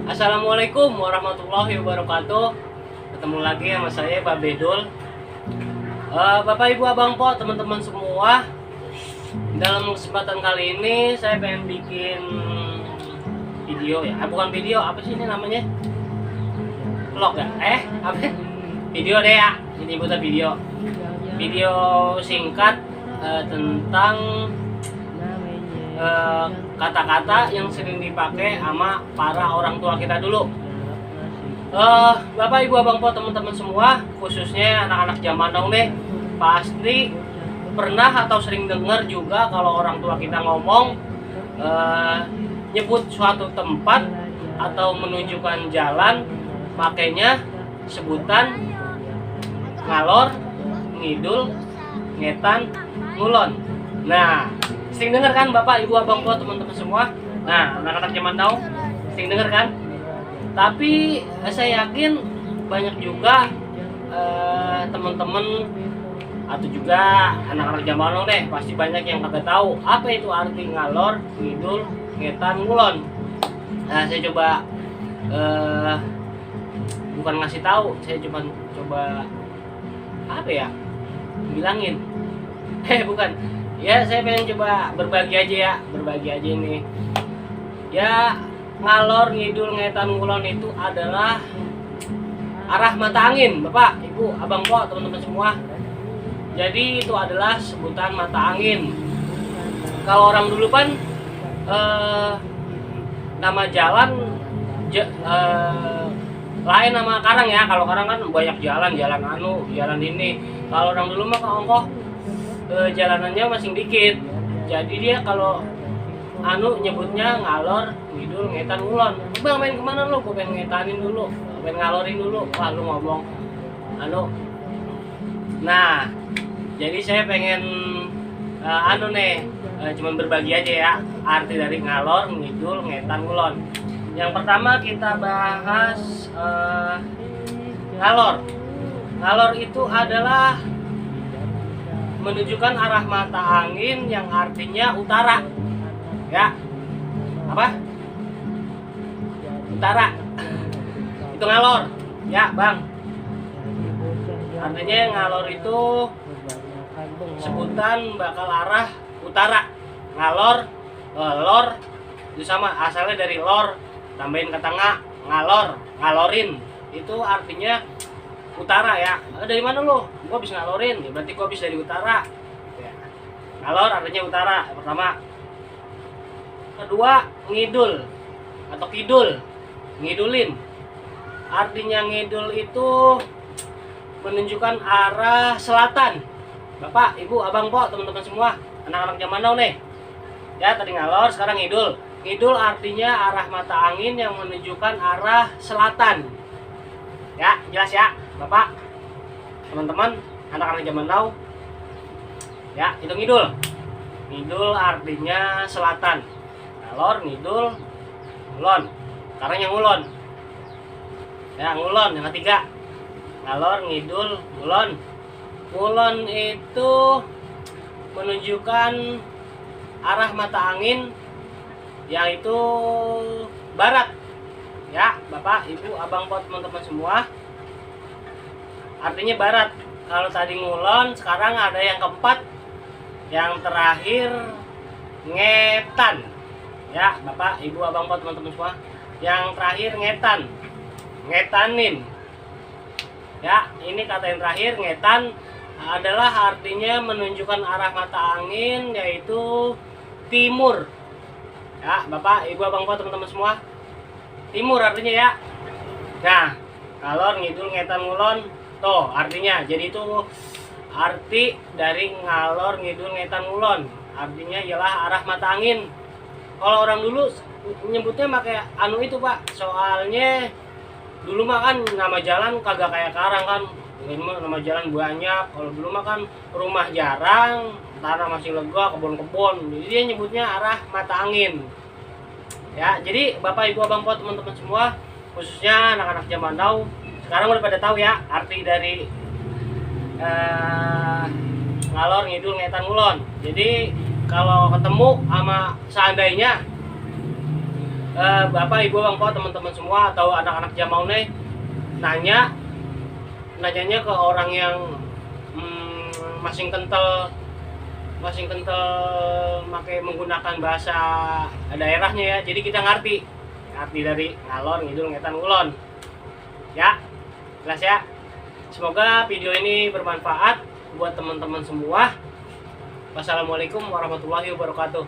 Assalamualaikum warahmatullahi wabarakatuh. Ketemu lagi sama saya Pak Bedul. Bapak Ibu Abang Po, teman-teman semua. Dalam kesempatan kali ini saya pengen bikin video ya. Bukan video, apa sih ini namanya? Vlog ya? Apa? Video deh ya. Ini bukan video. Video singkat tentang kata-kata yang sering dipakai sama para orang tua kita dulu. Bapak Ibu Abang Po, teman-teman semua, khususnya anak-anak zaman now nih, pasti pernah atau sering dengar juga kalau orang tua kita ngomong nyebut suatu tempat atau menunjukkan jalan, makanya sebutan ngalor, ngidul, ngetan, ngulon. Nah, sering dengar kan Bapak Ibu Abang Po, teman-teman semua? Nah, anak-anak zaman now sering dengar kan? Tapi saya yakin banyak juga teman-teman atau juga anak-anak zaman now deh, pasti banyak yang kagak tahu apa itu arti ngalor, ngidul, ngetan, ngulon. Nah, saya coba bukan ngasih tahu, saya coba apa ya? Bilangin. Bukan. Ya, saya pengen coba berbagi aja ini. Ya, ngalor, ngidul, ngetan, ngulon itu adalah arah mata angin, Bapak, Ibu, Abang Po, teman-teman semua. Jadi itu adalah sebutan mata angin. Kalau orang dulu kan nama jalan lain nama karang ya. Kalau karang kan banyak jalan ini. Kalau orang dulu mah ongkoh jalanannya masing dikit, jadi dia kalau nyebutnya ngalor, ngidul, ngetan, ngulon. Bang, main kemana lu? Gue pengen ngetanin dulu, pengen ngalorin dulu. Wah, lu ngomong nah, jadi saya pengen cuman berbagi aja ya arti dari ngalor, ngidul, ngetan, ngulon. Yang pertama kita bahas ngalor. Ngalor itu adalah menunjukkan arah mata angin yang artinya utara. Ya. Apa? Utara. Itu ngalor. Ya, Bang. Artinya ngalor itu sebutan bakal arah utara. Ngalor, lor itu sama, asalnya dari lor, tambahin kata ngalor, ngalorin. Itu artinya utara ya. Dari mana lo? Gua habis ngalorin, ya berarti gua habis dari utara. Ya. Ngalor artinya utara, pertama. Kedua, ngidul atau kidul. Ngidulin. Artinya ngidul itu menunjukkan arah selatan. Bapak, Ibu, Abang Po, teman-teman semua, anak-anak zaman now nih. Ya, tadi ngalor, sekarang ngidul. Ngidul artinya arah mata angin yang menunjukkan arah selatan. Ya, jelas ya, Bapak, teman-teman, anak-anak zaman now. Ya, itu ngidul. Ngidul artinya selatan. Ngalor, ngidul, ngulon. Sekarang yang ngulon. Ya, ngulon yang ketiga. Ngalor, ngidul, ngulon. Ngulon itu menunjukkan arah mata angin yaitu barat. Ya, Bapak, Ibu, Abang Po, teman-teman semua, artinya barat. Kalau tadi ngulon, sekarang ada yang keempat, yang terakhir ngetan. Ya, Bapak, Ibu, Abang Po, teman-teman semua, yang terakhir ngetan, ngetanin. Ya, ini kata yang terakhir, ngetan, adalah artinya menunjukkan arah mata angin yaitu timur. Ya, Bapak, Ibu, Abang Po, teman-teman semua, timur artinya ya. Nah, ngalor, ngidul, ngetan, ngulon, tuh artinya. Jadi itu arti dari ngalor, ngidul, ngetan, ngulon. Artinya ialah arah mata angin. Kalau orang dulu nyebutnya pakai itu, Pak. Soalnya dulu mah kan nama jalan kagak kayak sekarang kan. Nama jalan banyak. Kalau dulu mah kan rumah jarang, tanah masih lega, kebun-kebun. Jadi dia nyebutnya arah mata angin. Ya, jadi Bapak, Ibu, Abang Po, teman-teman semua, khususnya anak-anak zaman now, sekarang udah pada tahu ya arti dari ngalor, ngidul, ngetan, ngulon. Jadi kalau ketemu sama seandainya Bapak, Ibu, Bang Po, teman-teman semua atau anak-anak Jamaune nanyanya ke orang yang masing kental menggunakan bahasa daerahnya ya. Jadi kita ngerti dari ngalor ngidul ngetan ngulon. Ya. Jelas ya. Semoga video ini bermanfaat buat teman-teman semua. Wassalamualaikum warahmatullahi wabarakatuh.